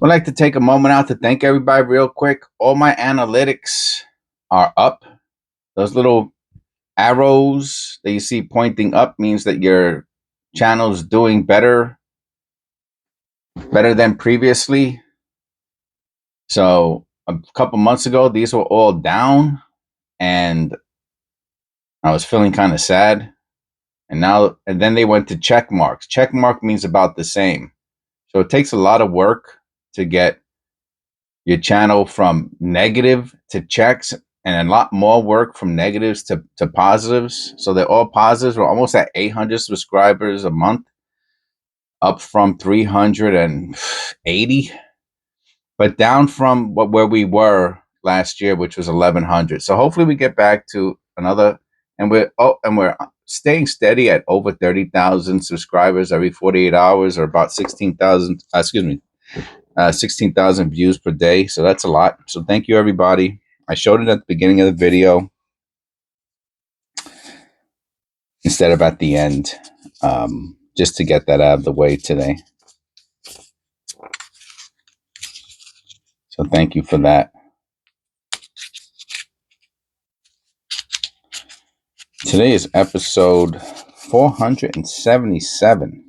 I'd like to take a moment out to thank everybody real quick. All my analytics are up. Those little arrows that you see pointing up means that your channel is doing better than previously. So a couple months ago, these were all down, and I was feeling kind of sad. And then they went to check marks. Check mark means about the same. So it takes a lot of work to get your channel from negative to checks, and a lot more work from negatives to positives. So they're all positives. We're almost at 800 subscribers a month, up from 380, but down from where we were last year, which was 1100. So hopefully we get back to another, and we're staying steady at over 30,000 subscribers every 48 hours, or about 16,000. 16,000 views per day. So that's a lot. So thank you, everybody. I showed it at the beginning of the video instead of at the end, just to get that out of the way today. So thank you for that. Today is episode 477.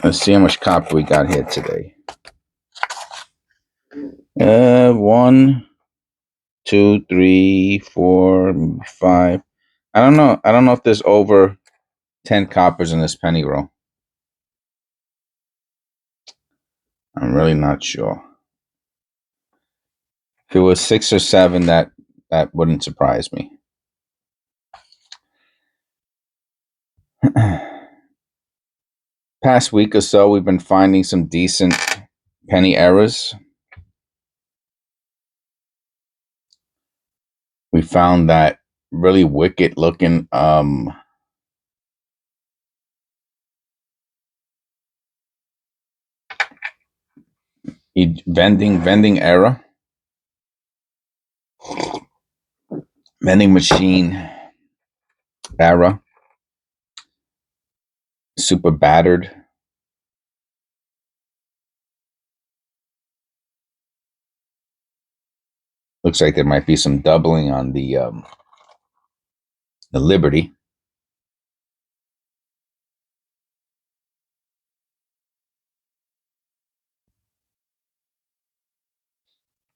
Let's see how much copy we got here today. 1, 2, 3, 4, 5. I don't know. I don't know if there's over 10 coppers in this penny roll. I'm really not sure. If it was 6 or 7, that wouldn't surprise me. Past week or so, we've been finding some decent penny errors. We found that really wicked looking vending error, vending machine error, super battered. Looks like there might be some doubling on the Liberty.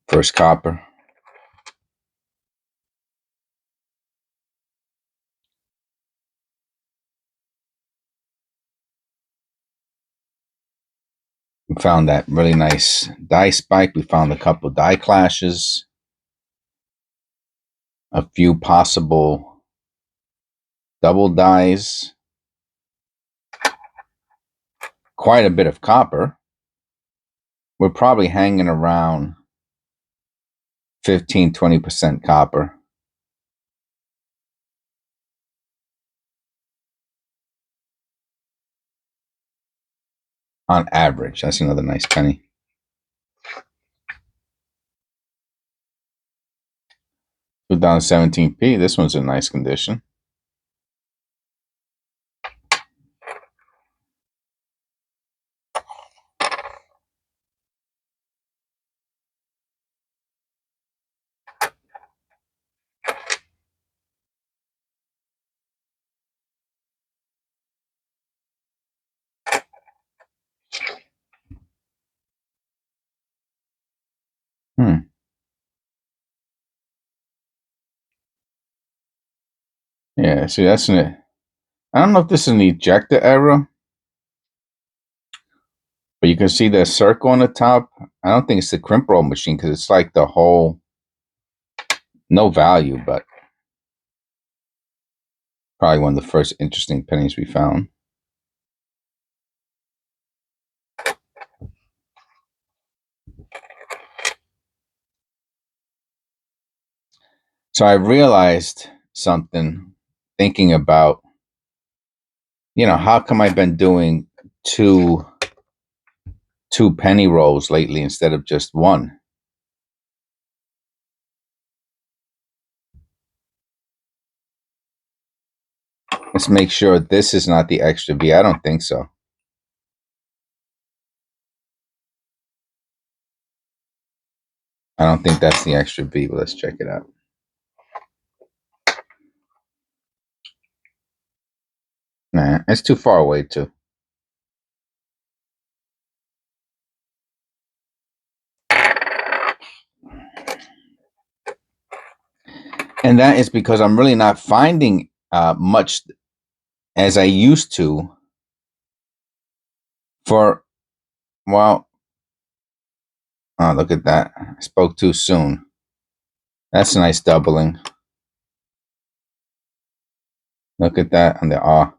First copper. We found that really nice die spike. We found a couple die clashes, a few possible double dies, quite a bit of copper. We're probably hanging around 15-20% copper. On average. That's another nice penny. $2.17. This one's in nice condition. Yeah, see, that's an. I don't know if this is an ejector error, but you can see the circle on the top. I don't think it's the crimp roll machine because it's like the whole, no value, but probably one of the first interesting pennies we found. So I realized something thinking about, how come I've been doing two penny rolls lately instead of just one? Let's make sure this is not the extra B. I don't think so. I don't think that's the extra B, but let's check it out. Nah, it's too far away too. And that is because I'm really not finding much as I used to for, well, oh, look at that. I spoke too soon. That's a nice doubling. Look at that on the ah.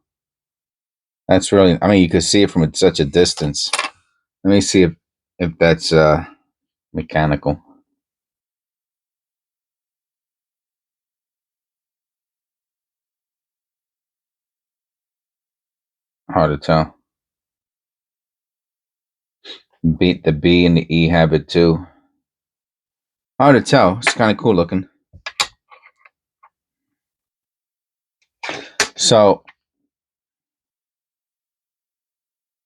That's really, I mean, you could see it from such a distance. Let me see if that's mechanical. Hard to tell. The B and the E have it too. Hard to tell. It's kind of cool looking. So,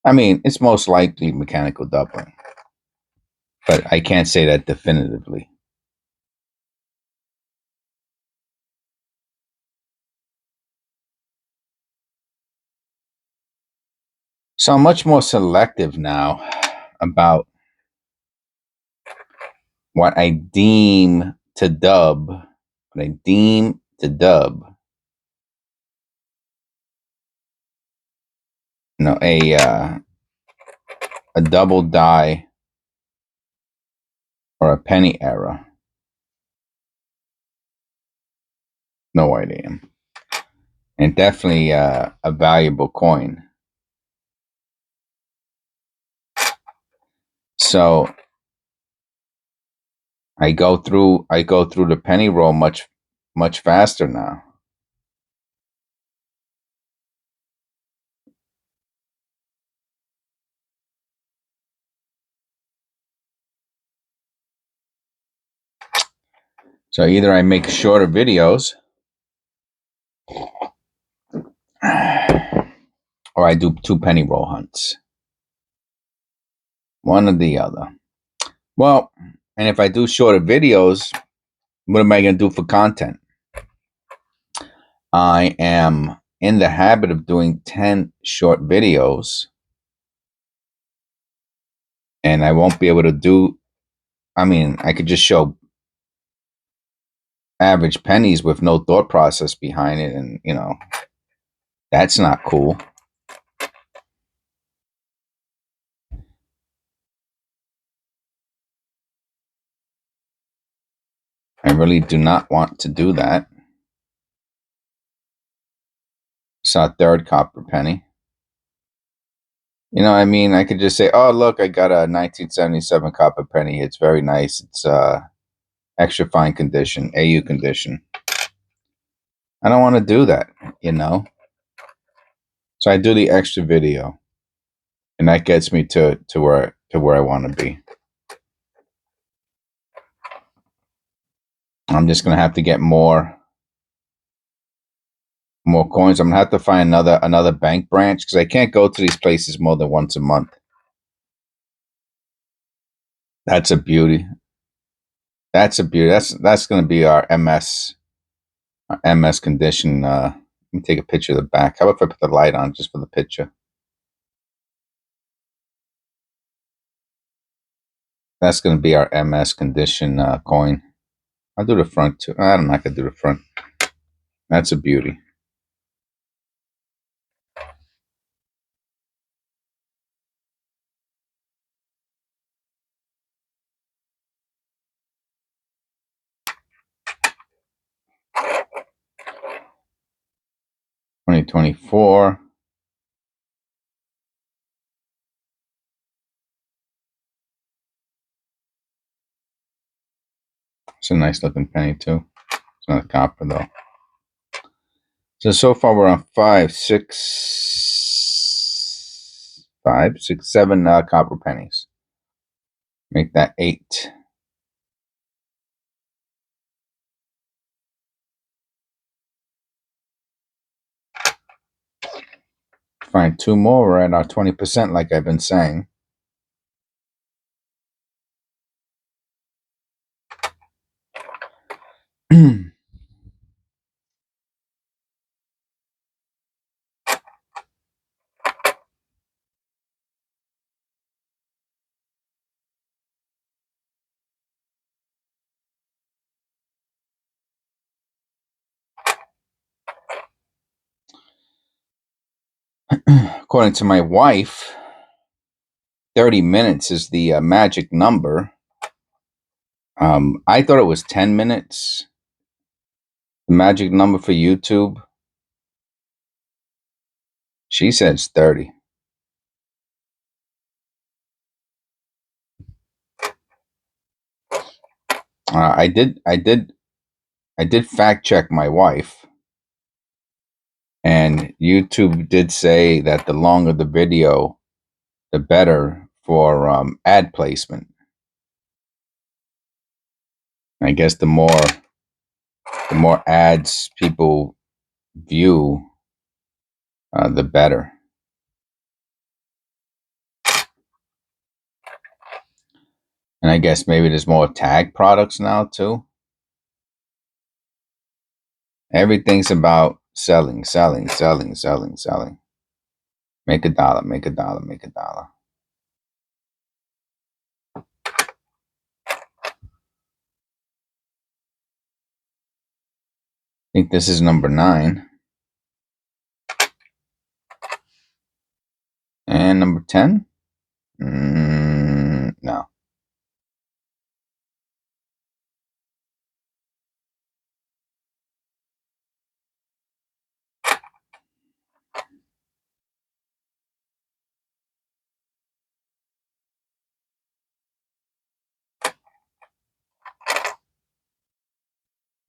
I mean, it's most likely mechanical doubling, but I can't say that definitively. So I'm much more selective now about what I deem to dub. What I deem to dub. You know, a double die or a penny error. No idea. And definitely a valuable coin. So I go through the penny roll much faster now. So either I make shorter videos or I do 2 penny roll hunts. One or the other. Well, and if I do shorter videos, what am I going to do for content? I am in the habit of doing 10 short videos, and I won't be able to do, I mean, I could just show average pennies with no thought process behind it, and, you know, that's not cool. I really do not want to do that. Saw a third copper penny. You know, I mean, I could just say, "Oh, look, I got a 1977 copper penny. It's very nice. It's extra fine condition, AU condition." I don't want to do that, you know. So I do the extra video, and that gets me to where I want to be. I'm just gonna have to get more coins. I'm gonna have to find another bank branch because I can't go to these places more than once a month. That's a beauty. That's a beauty. That's gonna be our MS condition. Let me take a picture of the back. How about if I put the light on just for the picture? That's gonna be our MS condition coin. I'll do the front too. I'm not gonna do the front. That's a beauty. $2024. It's a nice looking penny too. It's not a copper though. So far we're on 7 copper pennies. Make that 8. Find two more. We're at our 20%, like I've been saying. According to my wife, 30 minutes is the magic number. I thought it was 10 minutes. The magic number for YouTube. She says 30. I did fact check my wife, and YouTube did say that the longer the video, the better for ad placement. I guess the more ads people view, the better. And I guess maybe there's more tag products now too. Everything's about selling. Make a dollar, make a dollar, make a dollar. I think this is number 9. And number 10? No.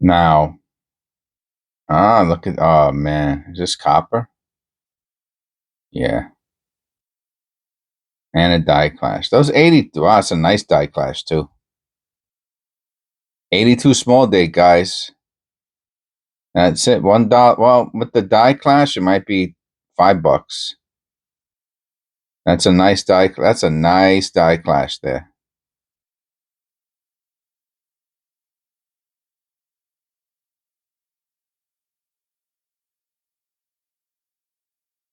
Now, look at, oh man, is this copper? Yeah. And a die clash. Those 82, wow, it's a nice die clash too. 82 small date, guys. That's it. $1. Well, with the die clash, it might be $5. That's a nice die. That's a nice die clash there.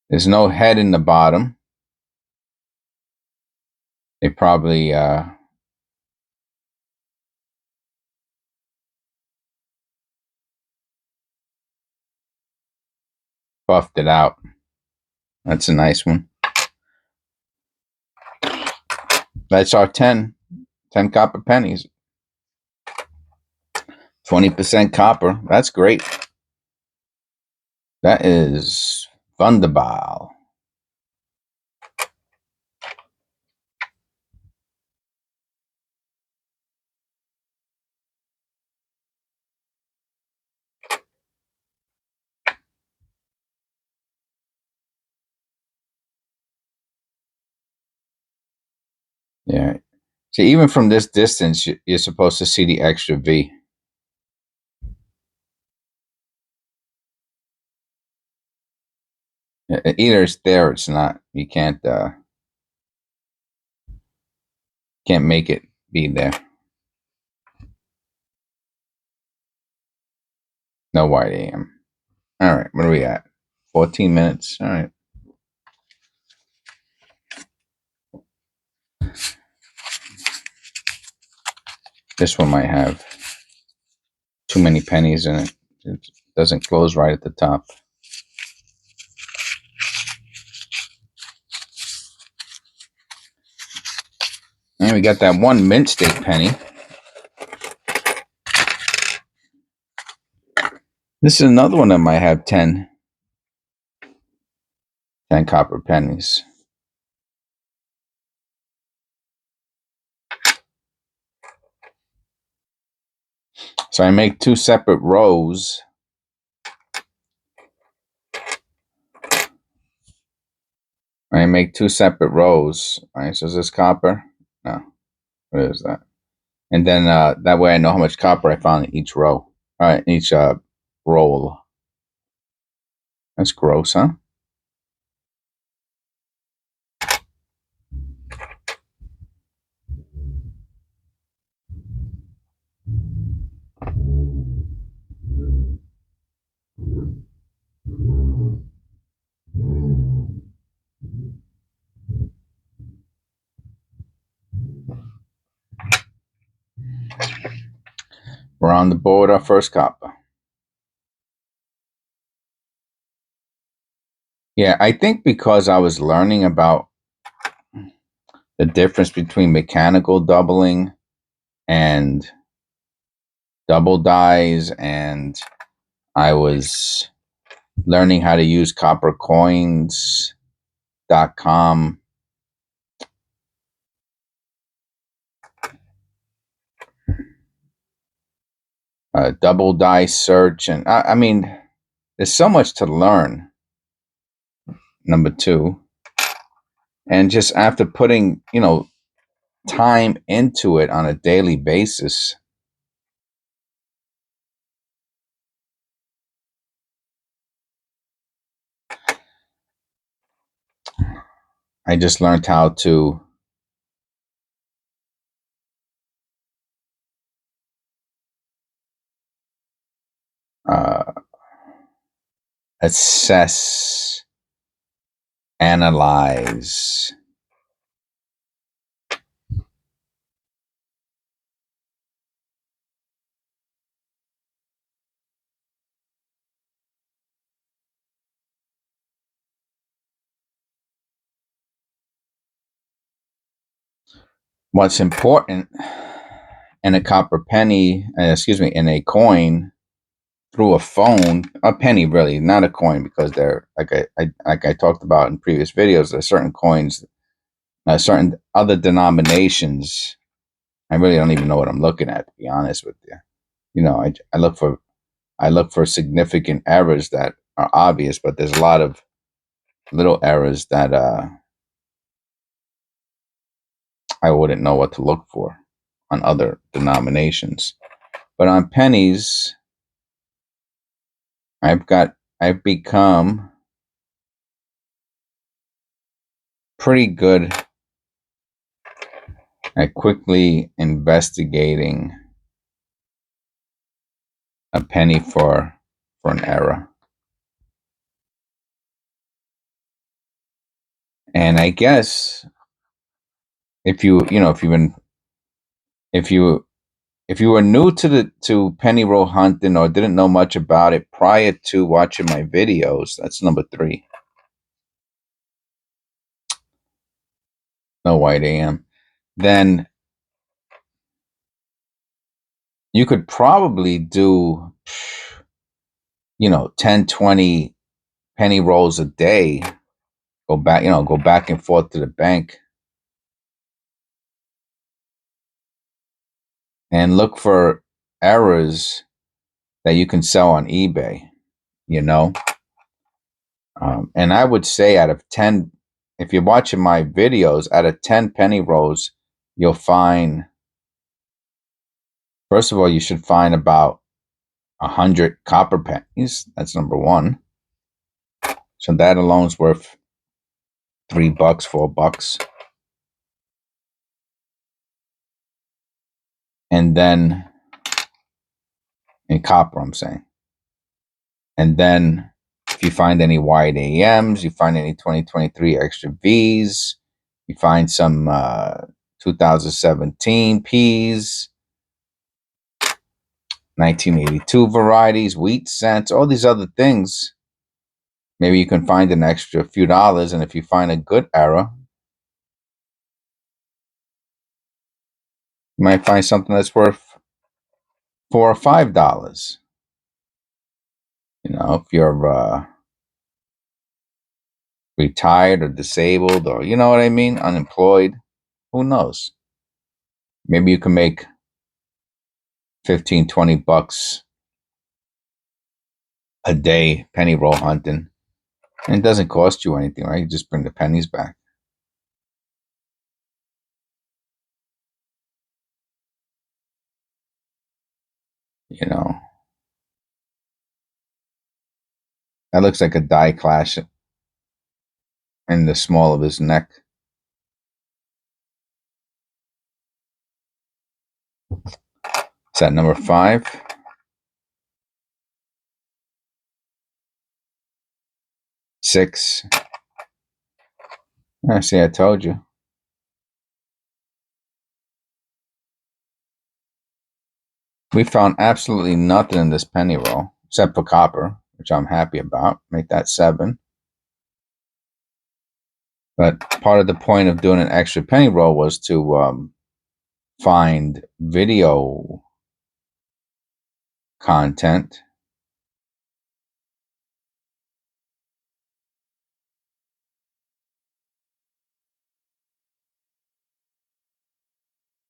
There's no head in the bottom. They probably buffed it out. That's a nice one. That's our 10 copper pennies. 20% copper. That's great. That is wunderbar. Yeah. See, even from this distance, you're supposed to see the extra V. Either it's there or it's not. You can't make it be there. No white AM. All right, what are we at? 14 minutes. All right. This one might have too many pennies in it. It doesn't close right at the top. And we got that one mint steak penny. This is another one that might have 10 copper pennies. So I make 2 separate rows. I make 2 separate rows. All right, so is this copper? No. What is that? And then that way I know how much copper I found in each row. All right, each roll. That's gross, huh? on the board our first copper. Yeah, I think because I was learning about the difference between mechanical doubling and double dies, and I was learning how to use coppercoins.com. Double die search, and I mean, there's so much to learn. Number two, and just after putting, time into it on a daily basis, I just learned how to uh, assess, analyze, what's important in a copper penny, in a coin through a phone, a penny really, not a coin, because they're like I talked about in previous videos. There's certain coins, certain other denominations. I really don't even know what I'm looking at, to be honest with you. I look for significant errors that are obvious, but there's a lot of little errors that I wouldn't know what to look for on other denominations. But on pennies, I've become pretty good at quickly investigating a penny for an error. And I guess if you you know if you've been if you were new to penny roll hunting or didn't know much about it prior to watching my videos, that's number 3. No white AM. Then you could probably do 10, 20 penny rolls a day. Go back and forth to the bank and look for errors that you can sell on eBay, you know? And I would say out of 10, if you're watching my videos, out of 10 penny rolls, you'll find, first of all, you should find about 100 copper pennies. That's number one. So that alone's worth $3, $4. And then, in copper, I'm saying. And then if you find any white AMs, you find any 2023 extra Vs, you find some 2017 Ps, 1982 varieties, wheat cents, all these other things, maybe you can find an extra few dollars. And if you find a good error, you might find something that's worth $4 or $5. If you're retired or disabled, or you know what I mean, unemployed, who knows? Maybe you can make 15, $20 a day penny roll hunting. And it doesn't cost you anything, right? You just bring the pennies back. That looks like a die clash in the small of his neck. Is that number 5? 6. See, I told you. We found absolutely nothing in this penny roll except for copper, which I'm happy about. Make that 7. But part of the point of doing an extra penny roll was to find video content.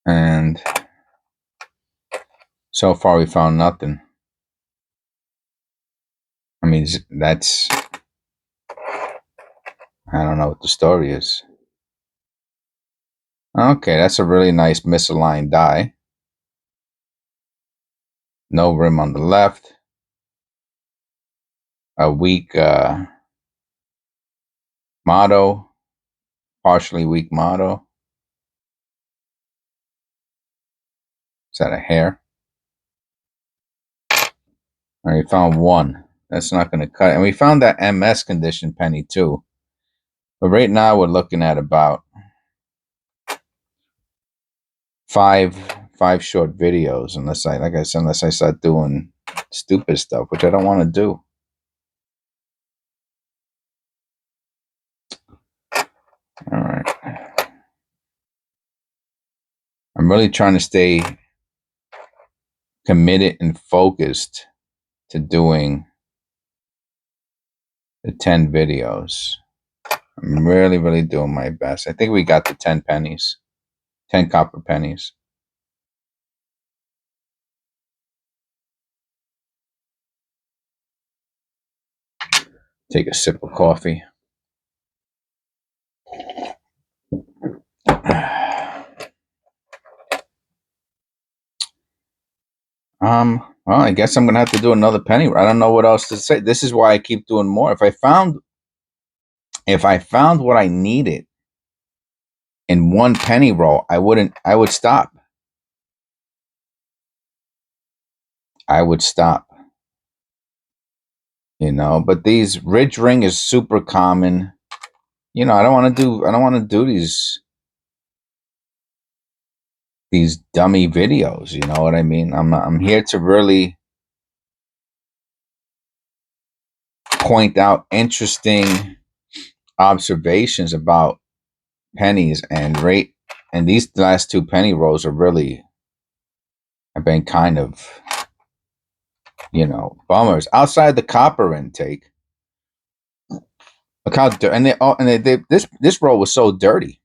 And so far we found nothing. I mean, that's, I don't know what the story is. Okay, that's a really nice misaligned die. No rim on the left. A weak motto. Partially weak motto. Is that a hair? All right, we found 1. That's not going to cut it. And we found that MS condition penny too. But right now we're looking at about five short videos, unless I, like I said, unless I start doing stupid stuff, which I don't want to do. All right. I'm really trying to stay committed and focused to doing the 10 videos. I'm really doing my best. I think we got the 10 pennies, 10 copper pennies. Take a sip of coffee. Well, I guess I'm gonna have to do another penny. I don't know what else to say. This is why I keep doing more. If I found what I needed in one penny roll, I would stop. I would stop. You know, but these ridge ring is super common. You know, I don't want to do these dummy videos, you know what I mean? I'm here to really point out interesting observations about pennies and rate, and these last 2 penny rolls are really have been kind of, you know, bummers. Outside the copper intake, look how and this roll was so dirty,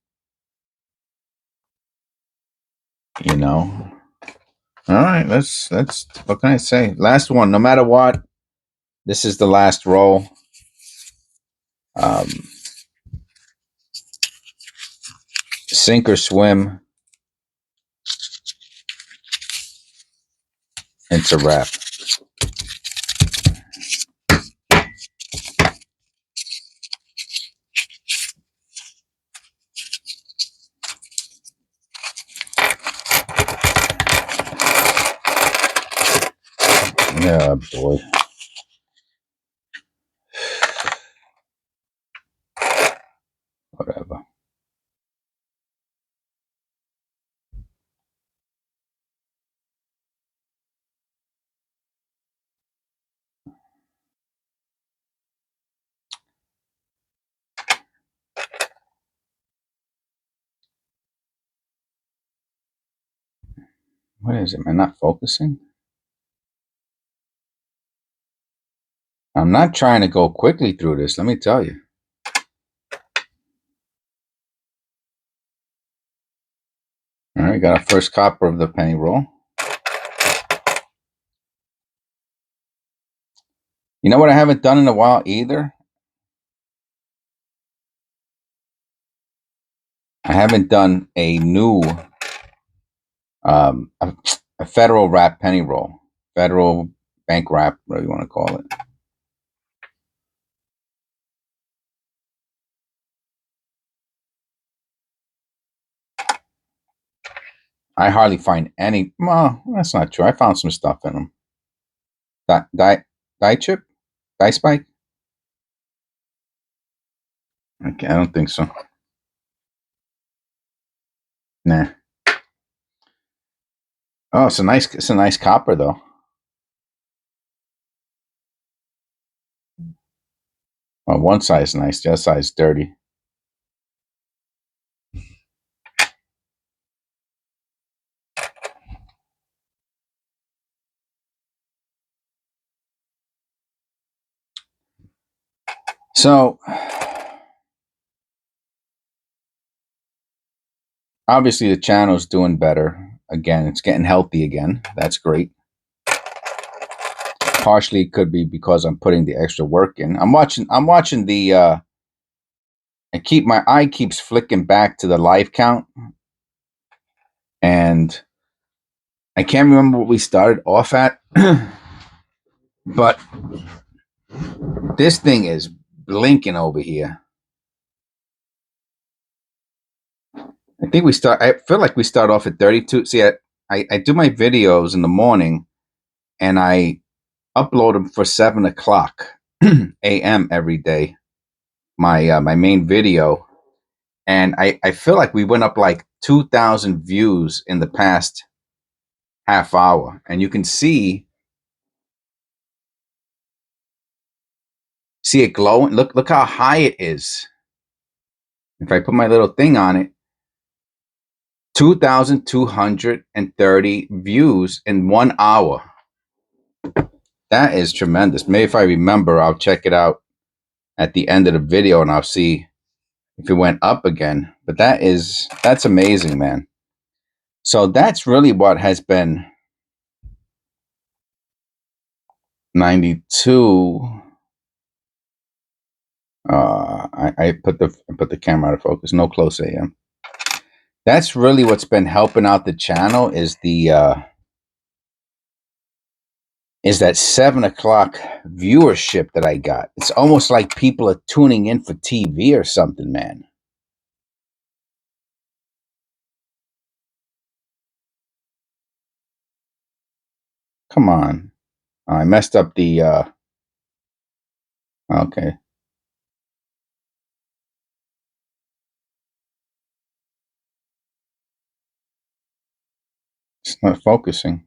you know. All right, let's what can I say? Last one, no matter what, this is the last roll. Sink or swim. It's a wrap. Yeah, boy. Whatever. What is it? Am I not focusing? I'm not trying to go quickly through this, let me tell you. All right, got our first copper of the penny roll. You know what I haven't done in a while either? I haven't done a new, a federal wrap penny roll. Federal bank wrap, whatever you want to call it. I hardly find any. Well, that's not true. I found some stuff in them. Die chip? Die spike? Okay, I don't think so. Nah. Oh, it's a nice copper though. Oh, one side's nice, the other side's dirty. So obviously the channel's doing better. Again, it's getting healthy again. That's great. Partially it could be because I'm putting the extra work in. I'm watching the my eye keeps flicking back to the live count, and I can't remember what we started off at, but this thing is blinking over here. I feel like we start off at 32. See, I do my videos in the morning and I upload them for 7 o'clock a.m. every day. My main video, and I feel like we went up like 2,000 views in the past half hour, and you can see it glowing. Look how high it is. If I put my little thing on it, 2,230 views in 1 hour. That is tremendous. Maybe if I remember, I'll check it out at the end of the video and I'll see if it went up again. But that's amazing, man. So that's really what has been 92. I put the camera out of focus. No close AM. That's really what's been helping out the channel is that 7 o'clock viewership that I got. It's almost like people are tuning in for TV or something, man. Come on. I messed up the okay. It's not focusing.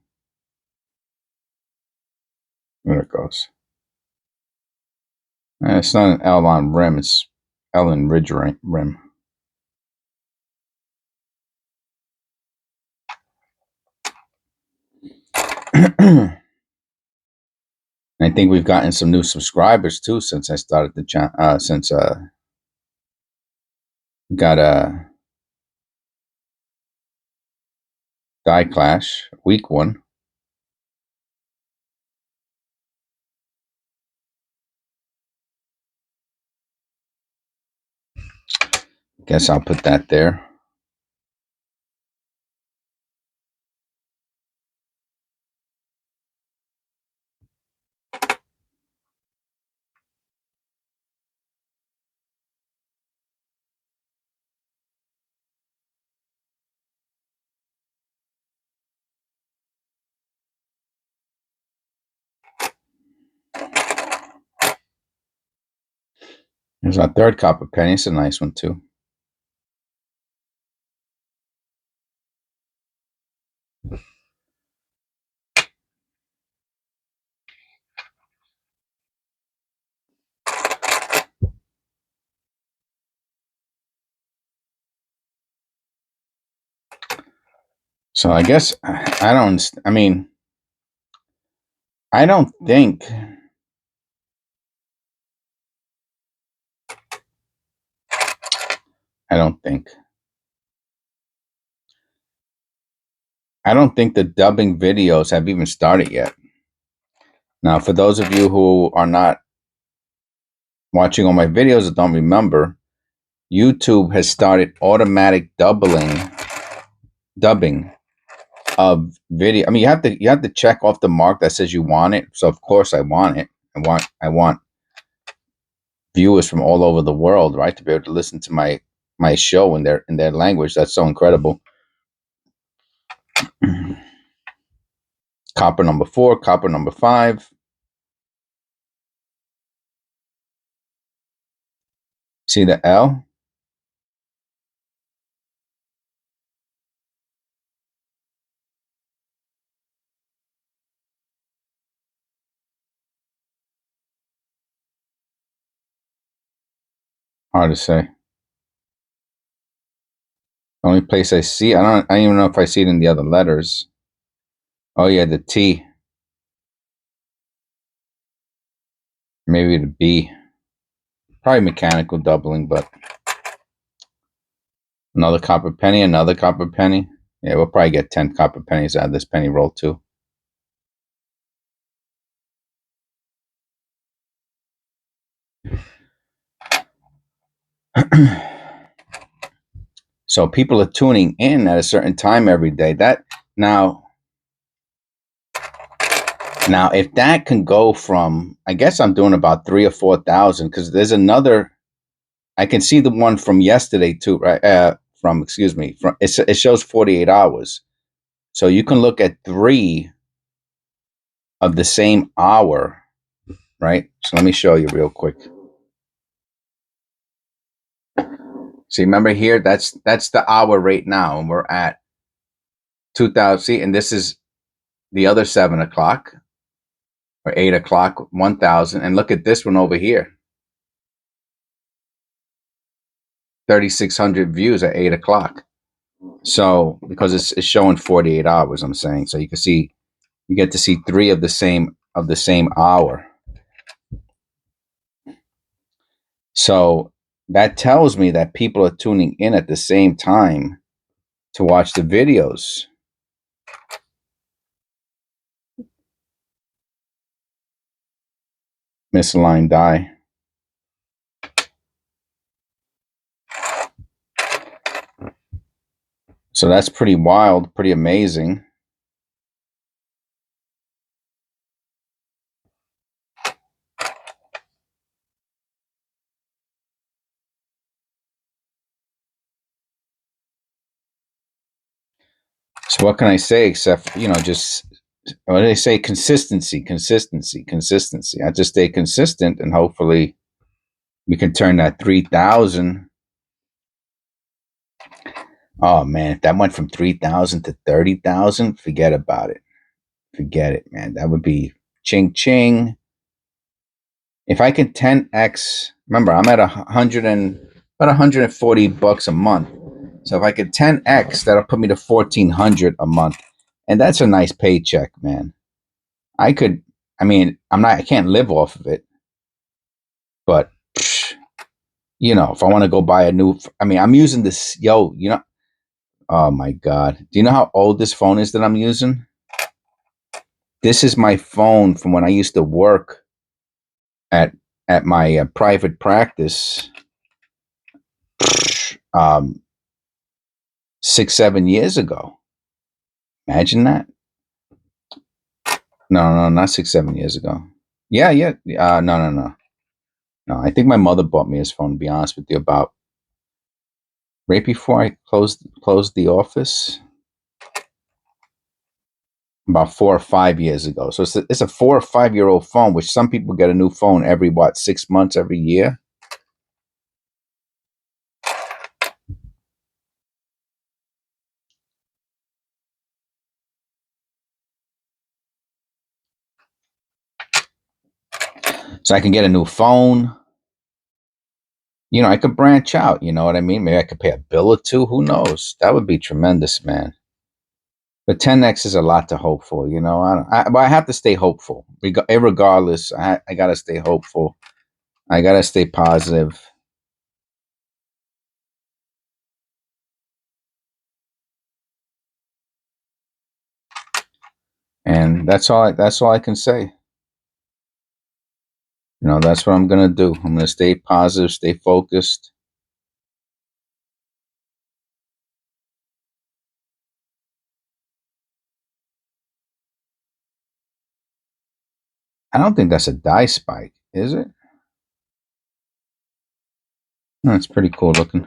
There it goes. It's not an L on rim, it's L in ridge rim. I think we've gotten some new subscribers too since I started the channel. Since got a Die Clash week 1. Guess I'll put that there. There's our third copper penny. It's a nice one too. So I guess I don't. I mean, I don't think. I don't think. I don't think the dubbing videos have even started yet. Now, for those of you who are not watching all my videos or don't remember, YouTube has started automatic dubbing of video. I mean, you have to check off the mark that says you want it. So of course I want it. I want viewers from all over the world, right, to be able to listen to my show in their language. That's so incredible. Copper number 4, copper number 5. See the L? Hard to say. The only place I see, I don't even know if I see it in the other letters. Oh yeah, the T. Maybe the B. Probably mechanical doubling, but another copper penny, another copper penny. Yeah, we'll probably get 10 copper pennies out of this penny roll too. So people are tuning in at a certain time every day. That now if that can go from, I guess I'm doing about 3 or 4,000 because there's another. I can see the one from yesterday too, right? From excuse me, from it shows 48 hours. So you can look at 3 of the same hour, right? So let me show you real quick. See, remember here, that's the hour right now, and we're at 2,000. See, and this is the other 7 o'clock or 8 o'clock, 1,000. And look at this one over here, 3,600 views at 8 o'clock. So because it's showing 48 hours, I'm saying, so you can see, you get to see 3 of the same hour. So that tells me that people are tuning in at the same time to watch the videos. Misaligned die. So that's pretty wild, pretty amazing. So what can I say except, just what do they say? Consistency. I just stay consistent, and hopefully we can turn that 3,000. Oh man, if that went from 3,000 to 30,000, forget about it. Forget it, man. That would be ching ching. If I can 10x, remember I'm at about $140 a month. So if I could 10x, that'll put me to 1,400 a month, and that's a nice paycheck, man. I could, I mean, I can't live off of it, but if I want to go buy a new, I'm using this, oh my God. Do you know how old this phone is that I'm using? This is my phone from when I used to work at my private practice, um, 6, 7 years ago. Imagine that. No, not 6, 7 years ago. Yeah. No. I think my mother bought me his phone. To be honest with you, about right before I closed the office, about 4 or 5 years ago. So it's a 4 or 5 year old phone, which some people get a new phone every 6 months, every year. So I can get a new phone. I could branch out. You know what I mean? Maybe I could pay a bill or two. Who knows? That would be tremendous, man. But 10x is a lot to hope for. But I have to stay hopeful. Regardless, I gotta stay hopeful. I gotta stay positive. And that's all. That's all I can say. That's what I'm gonna do. I'm gonna stay positive, stay focused. I don't think that's a die spike, is it? No, it's pretty cool looking.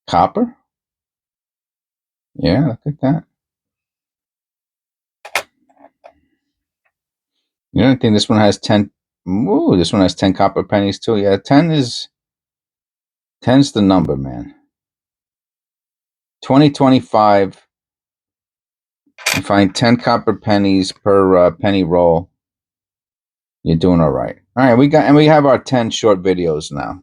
Copper? Yeah, look at that. You don't think this one has 10? Ooh, this one has 10 copper pennies too. Yeah, 10's the number, man. 2025. You find 10 copper pennies per penny roll. You're doing all right. All right, we have our 10 short videos now.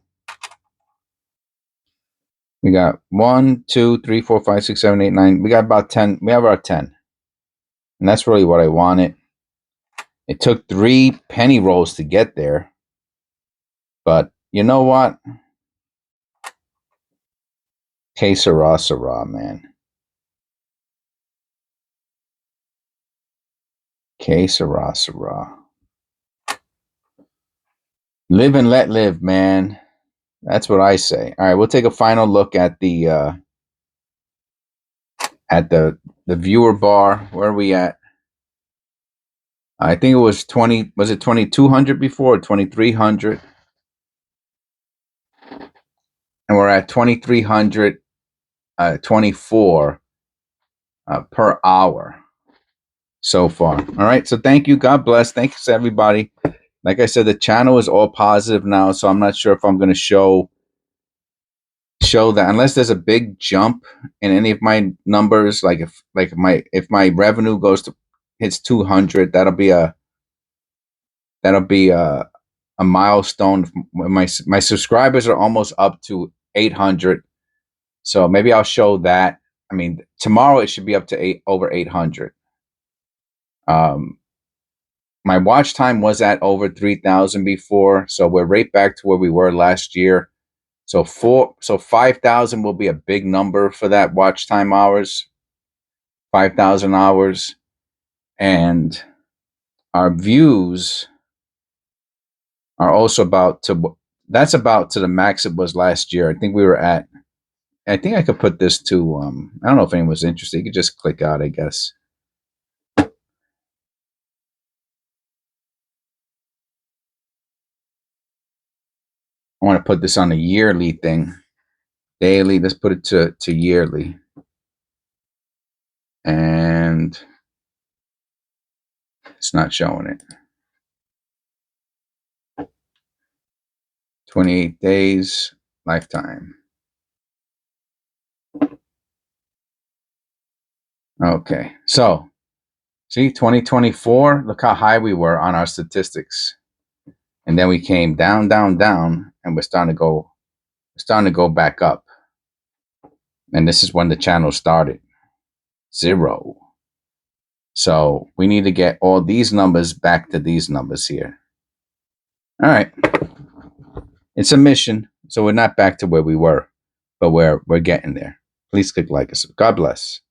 We got 1, 2, 3, 4, 5, 6, 7, 8, 9. We got about 10. We have our 10. And that's really what I wanted. It took 3 penny rolls to get there. But you know what? Que sera, sera, man. Que sera, sera. Live and let live, man. That's what I say. All right, we'll take a final look at the viewer bar. Where are we at? I think it was 20. Was it 2200 before or 2300? And we're at 2324 per hour so far. All right. So thank you. God bless. Thanks everybody. Like I said, the channel is all positive now, so I'm not sure if I'm going to show that unless there's a big jump in any of my numbers. Like if my revenue hits 200, that'll be a milestone. My subscribers are almost up to 800, so maybe I'll show that. I mean, tomorrow it should be up to over 800. My watch time was at over 3,000 before, so we're right back to where we were last year. So 5,000 will be a big number for that watch time hours. 5,000 hours, and our views are also that's about to the max it was last year. I think we were at. I think I could put this to. I don't know if anyone was interested. You could just click out, I guess. I want to put this on a yearly thing. Daily. Let's put it to yearly. And it's not showing it. 28 days, lifetime. Okay, so see 2024. Look how high we were on our statistics, and then we came down, down, down, and we're starting to go back up. And this is when the channel started. 0. So we need to get all these numbers back to these numbers here. All right. It's a mission. So we're not back to where we were, but we're getting there. Please click like us. God bless.